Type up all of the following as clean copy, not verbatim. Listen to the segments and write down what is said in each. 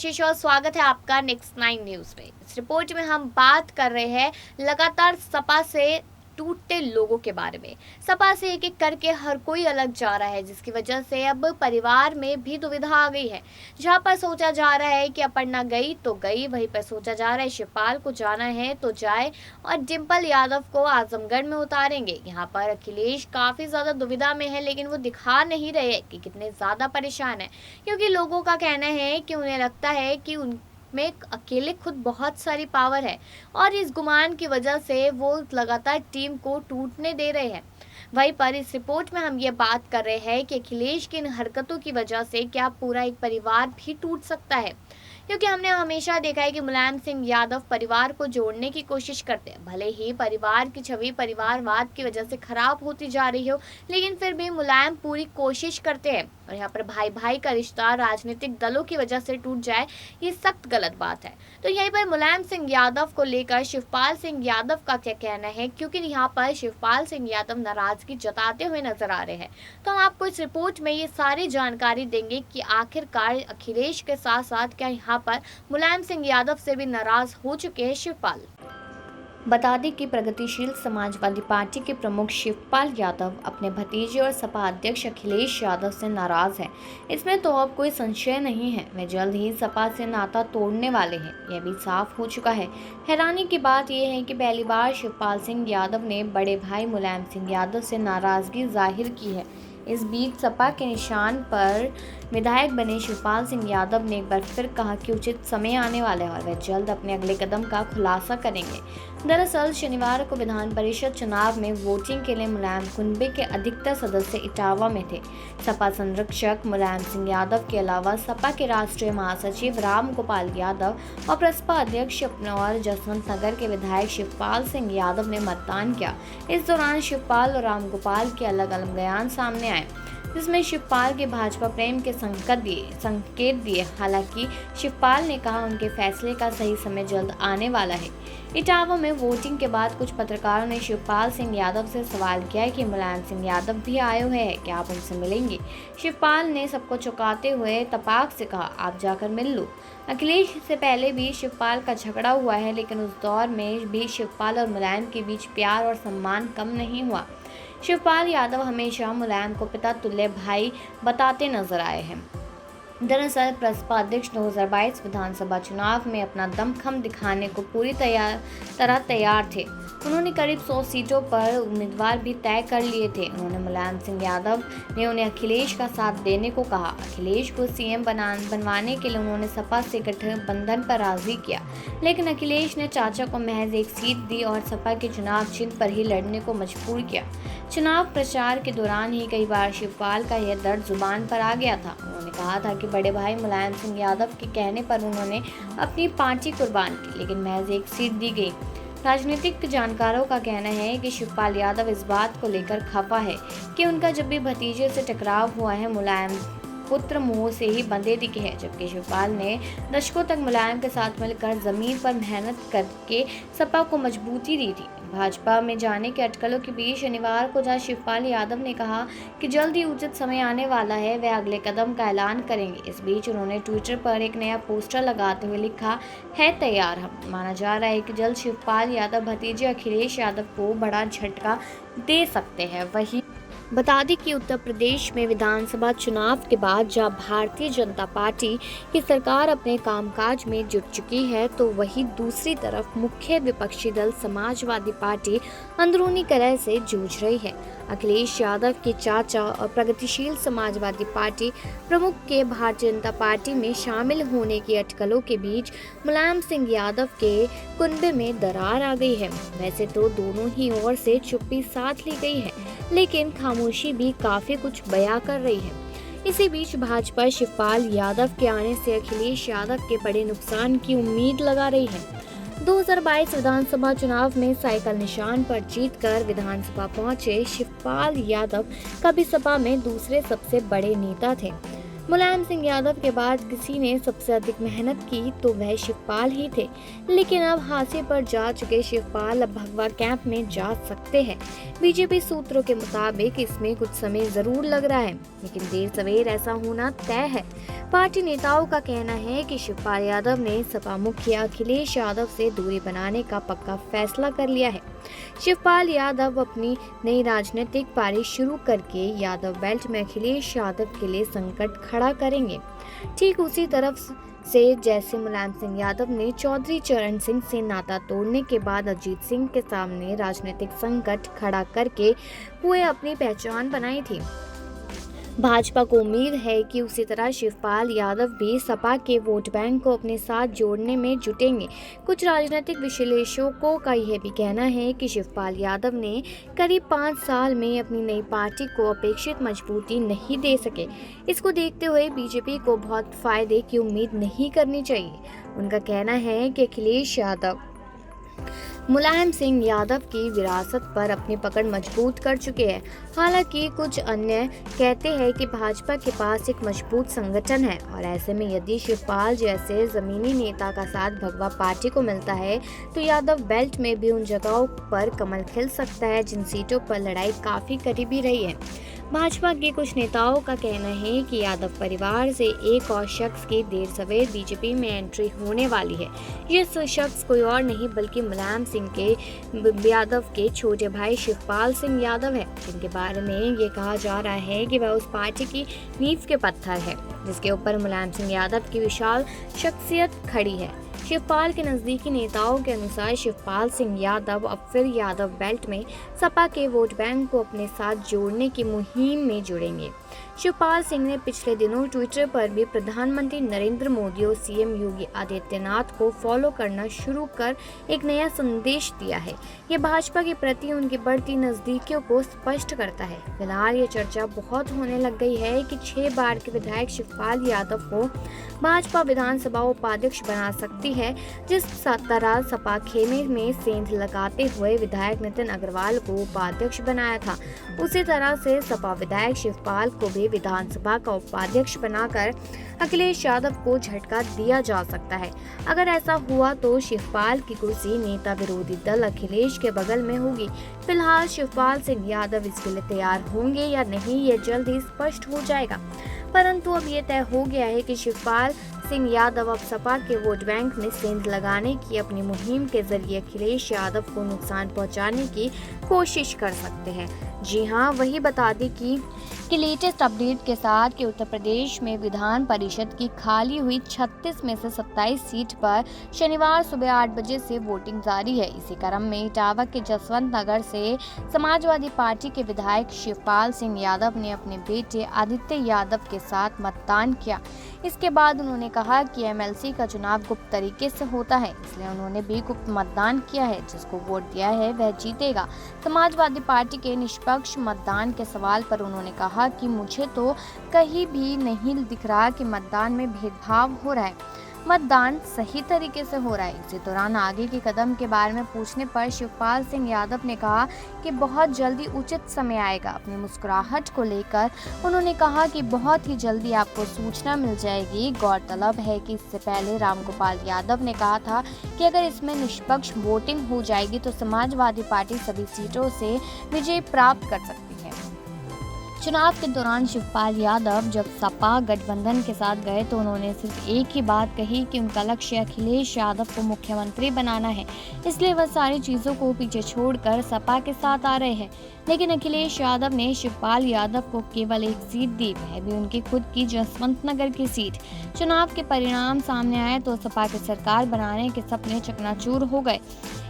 आशीष और स्वागत है आपका नेक्स्ट 9 न्यूज में। इस रिपोर्ट में हम बात कर रहे हैं लगातार सपा से टूटते लोगों के बारे में। सपा से एक एक करके हर कोई अलग जा रहा है, जिसकी वजह से अब परिवार में भी दुविधा आ गई है। जहां पर सोचा जा रहा है कि अपर्णा गई तो गई, वहीं पर सोचा जा रहा है शिवपाल को जाना है तो जाए और डिंपल यादव को आजमगढ़ में उतारेंगे। यहाँ पर अखिलेश काफी ज्यादा दुविधा में है, लेकिन वो दिखा नहीं रहे कि कितने ज्यादा परेशान है, क्योंकि लोगों का कहना है कि उन्हें लगता है कि में अकेले खुद बहुत सारी पावर है और इस गुमान की वजह से वो लगातार टीम को टूटने दे रहे हैं। वहीं पर इस रिपोर्ट में हम ये बात कर रहे हैं कि अखिलेश की इन हरकतों की वजह से क्या पूरा एक परिवार भी टूट सकता है, क्योंकि हमने हमेशा देखा है कि मुलायम सिंह यादव परिवार को जोड़ने की कोशिश करते हैं। भले ही परिवार की छवि परिवारवाद की वजह से खराब होती जा रही हो, लेकिन फिर भी मुलायम पूरी कोशिश करते हैं। और यहाँ पर भाई भाई का रिश्ता राजनीतिक दलों की वजह से टूट जाए, ये सख्त गलत बात है। तो यहीं पर मुलायम सिंह यादव को लेकर शिवपाल सिंह यादव का क्या कहना है, क्योंकि यहाँ पर शिवपाल सिंह यादव नाराजगी जताते हुए नजर आ रहे हैं। तो हम आपको इस रिपोर्ट में ये सारी जानकारी देंगे कि आखिरकार अखिलेश के साथ साथ क्या यहाँ पर मुलायम सिंह यादव से भी नाराज हो चुके हैं शिवपाल। बता दें कि प्रगतिशील समाजवादी पार्टी के प्रमुख शिवपाल यादव अपने भतीजे और सपा अध्यक्ष अखिलेश यादव से नाराज हैं। इसमें तो अब कोई संशय नहीं है, वे जल्द ही सपा से नाता तोड़ने वाले हैं, यह भी साफ हो चुका है। हैरानी की बात यह है कि पहली बार शिवपाल सिंह यादव ने बड़े भाई मुलायम सिंह यादव से नाराजगी जाहिर की है। इस बीच सपा के निशान पर विधायक बने शिवपाल सिंह यादव ने एक बार फिर कहा कि उचित समय आने वाला है और वह जल्द अपने अगले कदम का खुलासा करेंगे। दरअसल शनिवार को विधान परिषद चुनाव में वोटिंग के लिए मुलायम कुनबे के अधिकतर सदस्य इटावा में थे। सपा संरक्षक मुलायम सिंह यादव के अलावा सपा के राष्ट्रीय महासचिव राम गोपाल यादव और प्रसपा अध्यक्ष और जसवंत नगर के विधायक शिवपाल सिंह यादव ने मतदान किया। इस दौरान शिवपाल और राम गोपाल के अलग अलग बयान सामने आए, जिसमें शिवपाल के भाजपा प्रेम के संकेत दिए। हालांकि शिवपाल ने कहा उनके फैसले का सही समय जल्द आने वाला है। इटावा में वोटिंग के बाद कुछ पत्रकारों ने शिवपाल सिंह यादव से सवाल किया कि मुलायम सिंह यादव भी आए हुए हैं, क्या आप उनसे मिलेंगे? शिवपाल ने सबको चौंकाते हुए तपाक से कहा, आप जाकर मिल लो। अखिलेश से पहले भी शिवपाल का झगड़ा हुआ है, लेकिन उस दौर में भी शिवपाल और मुलायम के बीच प्यार और सम्मान कम नहीं हुआ। शिवपाल यादव हमेशा मुलायम को पिता तुल्य भाई बताते नजर आए हैं। दरअसल प्रसपा अध्यक्ष 2022 विधानसभा चुनाव में अपना दमखम दिखाने को पूरी तरह तैयार थे। उन्होंने करीब 100 सीटों पर उम्मीदवार भी तय कर लिए थे। उन्होंने मुलायम सिंह यादव ने उन्हें अखिलेश का साथ देने को कहा। अखिलेश को सीएम बनवाने के लिए उन्होंने सपा से गठबंधन पर राजी किया, लेकिन अखिलेश ने चाचा को महज एक सीट दी और सपा के चुनाव चिन्ह पर ही लड़ने को मजबूर किया। चुनाव प्रचार के दौरान ही कई बार शिवपाल का यह दर्द जुबान पर आ गया था। उन्होंने कहा था कि बड़े भाई मुलायम सिंह यादव के कहने पर उन्होंने अपनी पार्टी कुर्बान की, लेकिन महज एक सीट दी गई। राजनीतिक जानकारों का कहना है कि शिवपाल यादव इस बात को लेकर खफा है कि उनका जब भी भतीजे से टकराव हुआ है, मुलायम पुत्र मुंह से ही बंधे दिखे हैं, जबकि शिवपाल ने दशकों तक मुलायम के साथ मिलकर जमीन पर मेहनत करके सपा को मजबूती दी थी। भाजपा में जाने के अटकलों के बीच शनिवार को जहां शिवपाल यादव ने कहा कि जल्द ही उचित समय आने वाला है, वे अगले कदम का ऐलान करेंगे। इस बीच उन्होंने ट्विटर पर एक नया पोस्टर लगाते हुए लिखा है, तैयार हम। माना जा रहा है कि जल्द शिवपाल यादव भतीजे अखिलेश यादव को बड़ा झटका दे सकते हैं। वहीं बता दें कि उत्तर प्रदेश में विधानसभा चुनाव के बाद जहां भारतीय जनता पार्टी की सरकार अपने कामकाज में जुट चुकी है, तो वहीं दूसरी तरफ मुख्य विपक्षी दल समाजवादी पार्टी अंदरूनी कलह से जूझ रही है। अखिलेश यादव के चाचा और प्रगतिशील समाजवादी पार्टी प्रमुख के भारतीय जनता पार्टी में शामिल होने की अटकलों के बीच मुलायम सिंह यादव के कुनबे में दरार आ गई है। वैसे तो दोनों ही ओर से चुप्पी साध ली गई है, लेकिन खामोशी भी काफी कुछ बयां कर रही है। इसी बीच भाजपा शिवपाल यादव के आने से अखिलेश यादव के बड़े नुकसान की उम्मीद लगा रही है। 2022 विधानसभा चुनाव में साइकिल निशान पर जीतकर विधानसभा पहुंचे शिवपाल यादव कभी सपा में दूसरे सबसे बड़े नेता थे। मुलायम सिंह यादव के बाद किसी ने सबसे अधिक मेहनत की तो वह शिवपाल ही थे, लेकिन अब हाशिए पर जा चुके शिवपाल अब भगवा कैंप में जा सकते हैं। बीजेपी सूत्रों के मुताबिक इसमें कुछ समय जरूर लग रहा है, लेकिन देर सवेर ऐसा होना तय है। पार्टी नेताओं का कहना है कि शिवपाल यादव ने सपा मुखिया अखिलेश यादव से दूरी बनाने का पक्का फैसला कर लिया है। शिवपाल यादव अपनी नई राजनीतिक पारी शुरू करके यादव बेल्ट में अखिलेश यादव के लिए संकट खड़ा करेंगे। ठीक उसी तरफ से जैसे मुलायम सिंह यादव ने चौधरी चरण सिंह से नाता तोड़ने के बाद अजीत सिंह के सामने राजनीतिक संकट खड़ा करके हुए अपनी पहचान बनाई थी। भाजपा को उम्मीद है कि उसी तरह शिवपाल यादव भी सपा के वोट बैंक को अपने साथ जोड़ने में जुटेंगे। कुछ राजनीतिक विश्लेषकों का यह भी कहना है कि शिवपाल यादव ने करीब 5 साल में अपनी नई पार्टी को अपेक्षित मजबूती नहीं दे सके। इसको देखते हुए बीजेपी को बहुत फायदे की उम्मीद नहीं करनी चाहिए। उनका कहना है कि अखिलेश यादव मुलायम सिंह यादव की विरासत पर अपनी पकड़ मजबूत कर चुके हैं। हालांकि कुछ अन्य कहते हैं कि भाजपा के पास एक मजबूत संगठन है और ऐसे में यदि शिवपाल जैसे जमीनी नेता का साथ भगवा पार्टी को मिलता है तो यादव बेल्ट में भी उन जगहों पर कमल खिल सकता है जिन सीटों पर लड़ाई काफी करीबी रही है। भाजपा के कुछ नेताओं का कहना है कि यादव परिवार से एक और शख्स की देर सवेर बीजेपी में एंट्री होने वाली है। ये शख्स कोई और नहीं बल्कि मुलायम सिंह के यादव के छोटे भाई शिवपाल सिंह यादव है, जिनके बारे में ये कहा जा रहा है कि वह उस पार्टी की नींव के पत्थर है जिसके ऊपर मुलायम सिंह यादव की विशाल शख्सियत खड़ी है। शिवपाल के नजदीकी नेताओं के अनुसार शिवपाल सिंह यादव अब फिर यादव बेल्ट में सपा के वोट बैंक को अपने साथ जोड़ने की मुहिम में जुड़ेंगे। शिवपाल सिंह ने पिछले दिनों ट्विटर पर भी प्रधानमंत्री नरेंद्र मोदी और सीएम योगी आदित्यनाथ को फॉलो करना शुरू कर एक नया संदेश दिया है। ये भाजपा के प्रति उनकी बढ़ती नजदीकियों को स्पष्ट करता है। फिलहाल ये चर्चा बहुत होने लग गई है कि 6 बार के विधायक शिवपाल यादव को भाजपा विधानसभा उपाध्यक्ष बना सकती है। जिस तरह सपा खेमे में सेंध लगाते हुए विधायक नितिन अग्रवाल को उपाध्यक्ष बनाया था, उसी तरह से सपा विधायक शिवपाल को भी विधानसभा का उपाध्यक्ष बनाकर अखिलेश यादव को झटका दिया जा सकता है। अगर ऐसा हुआ तो शिवपाल की कुर्सी नेता विरोधी दल अखिलेश के बगल में होगी। फिलहाल शिवपाल सिंह यादव इसके लिए तैयार होंगे या नहीं, ये जल्द ही स्पष्ट हो जाएगा। परंतु अब ये तय हो गया है कि शिवपाल सिंह यादव अब सपा के वोट बैंक में सेंध लगाने की अपनी मुहिम के जरिए अखिलेश यादव को नुकसान पहुंचाने की कोशिश कर सकते हैं। जी हां, वही बता दें कि लेटेस्ट अपडेट के साथ कि उत्तर प्रदेश में विधान परिषद की खाली हुई 36 में से 27 सीट पर शनिवार सुबह 8 बजे से वोटिंग जारी है। इसी क्रम में इटावा के जसवंत नगर से समाजवादी पार्टी के विधायक शिवपाल सिंह यादव ने अपने बेटे आदित्य यादव के साथ मतदान किया। इसके बाद उन्होंने कहा कि एमएलसी का चुनाव गुप्त तरीके से होता है, इसलिए उन्होंने भी गुप्त मतदान किया है। जिसको वोट दिया है वह जीतेगा। समाजवादी पार्टी के निष्पक्ष मतदान के सवाल पर उन्होंने कहा कि मुझे तो कहीं भी नहीं दिख रहा कि मतदान में भेदभाव हो रहा है, मतदान सही तरीके से हो रहा है। इसी दौरान आगे के कदम के बारे में पूछने पर शिवपाल सिंह यादव ने कहा कि बहुत जल्दी उचित समय आएगा। अपनी मुस्कुराहट को लेकर उन्होंने कहा कि बहुत ही जल्दी आपको सूचना मिल जाएगी। गौरतलब है कि इससे पहले रामगोपाल यादव ने कहा था कि अगर इसमें निष्पक्ष वोटिंग हो जाएगी तो समाजवादी पार्टी सभी सीटों से विजय प्राप्त कर सकती है। चुनाव के दौरान शिवपाल यादव जब सपा गठबंधन के साथ गए तो उन्होंने सिर्फ एक ही बात कही कि उनका लक्ष्य अखिलेश यादव को मुख्यमंत्री बनाना है, इसलिए वह सारी चीज़ों को पीछे छोड़कर सपा के साथ आ रहे हैं। लेकिन अखिलेश यादव ने शिवपाल यादव को केवल एक सीट दी, वह भी उनकी खुद की जसवंत नगर की सीट। चुनाव के परिणाम सामने आए तो सपा की सरकार बनाने के सपने चकनाचूर हो गए।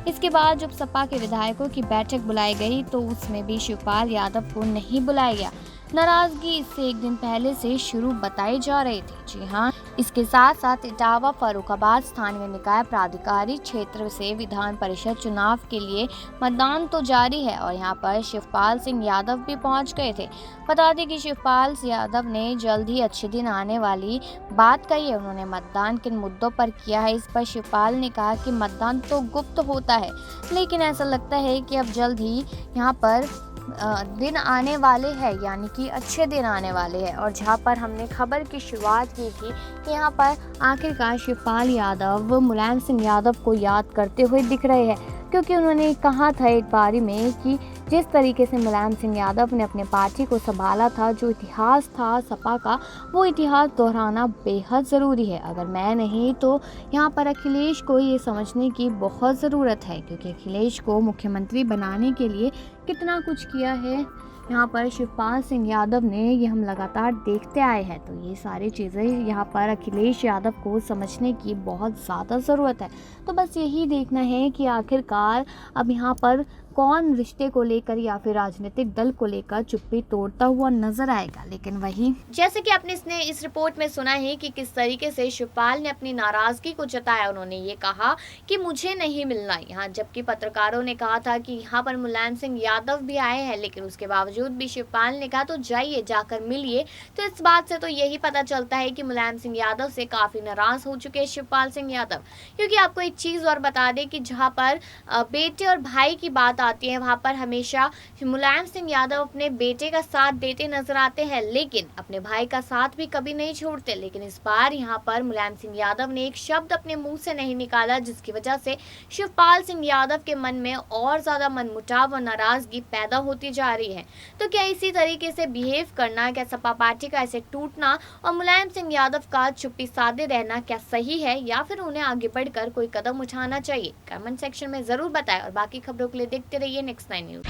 इसके बाद जब सपा के विधायकों की बैठक बुलाई गई तो उसमें भी शिवपाल यादव को नहीं बुलाया गया। नाराजगी इससे एक दिन पहले से शुरू बताई जा रही थी। जी हां, इसके साथ साथ इटावा फर्रुखाबाद स्थानीय निकाय प्राधिकारी क्षेत्र से विधान परिषद चुनाव के लिए मतदान तो जारी है और यहां पर शिवपाल सिंह यादव भी पहुंच गए थे। बता दें कि शिवपाल यादव ने जल्द ही अच्छे दिन आने वाली बात कही है। उन्होंने मतदान किन मुद्दों पर किया है, इस पर शिवपाल ने कहा कि मतदान तो गुप्त होता है, लेकिन ऐसा लगता है कि अब जल्द ही यहाँ पर दिन आने वाले हैं, यानी कि अच्छे दिन आने वाले हैं। और जहां पर हमने खबर की शुरुआत की थी कि यहाँ पर आखिरकार शिवपाल यादव मुलायम सिंह यादव को याद करते हुए दिख रहे हैं। क्योंकि उन्होंने कहा था एक बारी में कि जिस तरीके से मुलायम सिंह यादव ने अपने पार्टी को संभाला था, जो इतिहास था सपा का, वो इतिहास दोहराना बेहद ज़रूरी है। अगर मैं नहीं तो यहाँ पर अखिलेश को ये समझने की बहुत ज़रूरत है, क्योंकि अखिलेश को मुख्यमंत्री बनाने के लिए कितना कुछ किया है यहाँ पर शिवपाल सिंह यादव ने, ये हम लगातार देखते आए हैं। तो ये सारी चीज़ें यहाँ पर अखिलेश यादव को समझने की बहुत ज़्यादा ज़रूरत है। तो बस यही देखना है कि आखिरकार अब यहाँ पर कौन रिश्ते को लेकर या फिर राजनीतिक दल को लेकर चुप्पी तोड़ता हुआ नजर आएगा। लेकिन वही, जैसे कि आपने इस रिपोर्ट में सुना है कि किस तरीके से शिवपाल ने अपनी नाराजगी को जताया। उन्होंने ये कहा कि मुझे नहीं मिलना यहाँ, जबकि पत्रकारों ने कहा था कि यहाँ पर मुलायम सिंह यादव भी आए हैं, लेकिन उसके बावजूद भी शिवपाल ने कहा तो जाइए, जाकर मिलिए। तो इस बात से तो यही पता चलता है कि मुलायम सिंह यादव से काफी नाराज हो चुके हैं शिवपाल सिंह यादव। क्योंकि आपको एक चीज और बता दें कि जहाँ पर बेटे और भाई की बात आती है, वहां पर हमेशा मुलायम सिंह यादव अपने बेटे का साथ देते नजर आते हैं, लेकिन अपने भाई का साथ भी कभी नहीं छोड़ते। लेकिन इस बार यहाँ पर मुलायम सिंह यादव ने एक शब्द अपने मुंह से नहीं निकाला, जिसकी वजह से शिवपाल सिंह यादव के मन में और ज्यादा मनमुटाव और नाराजगी पैदा होती जा रही है। तो क्या इसी तरीके से बिहेव करना, क्या सपा पार्टी का ऐसे टूटना और मुलायम सिंह यादव का चुप्पी साधे रहना क्या सही है, या फिर उन्हें आगे बढ़कर कोई कदम उठाना चाहिए? कमेंट सेक्शन में जरूर बताएं और बाकी खबरों के लिए देखते रहिए नेक्स्ट 9 न्यूज।